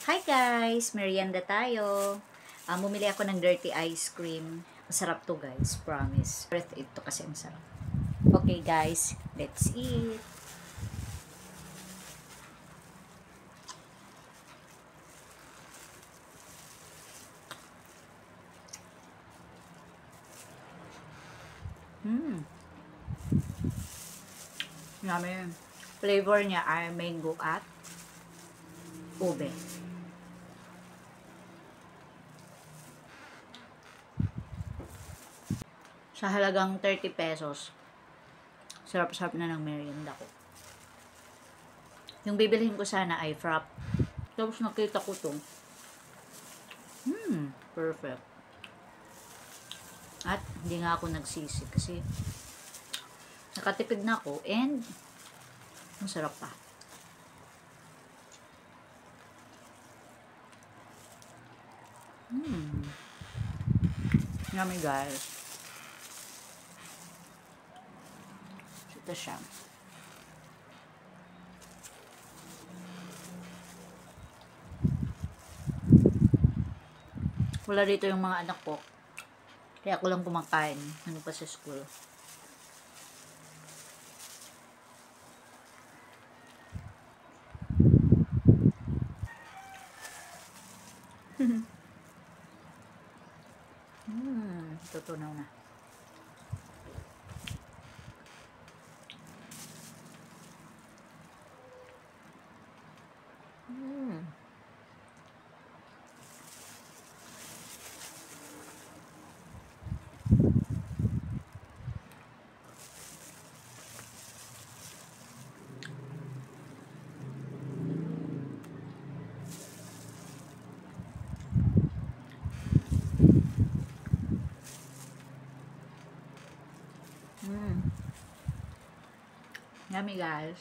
Hi guys! Merienda tayo. Bumili ako ng dirty ice cream. Masarap to guys, promise. Worth it to kasi ang sarap. Okay guys, let's eat. Yummy. Flavor niya ay mango at ube. Sa halagang 30 pesos, sarap-sarap na ng merienda ko. Yung bibilhin ko sana ay frap. Tapos nakita ko to. Perfect. At hindi nga ako nagsisi kasi nakatipid na ako and masarap pa. Yummy guys. Ito siya. Wala dito yung mga anak ko. Kaya ako lang kumakain. Ano pa sa school. Tutunaw na. Yummy guys.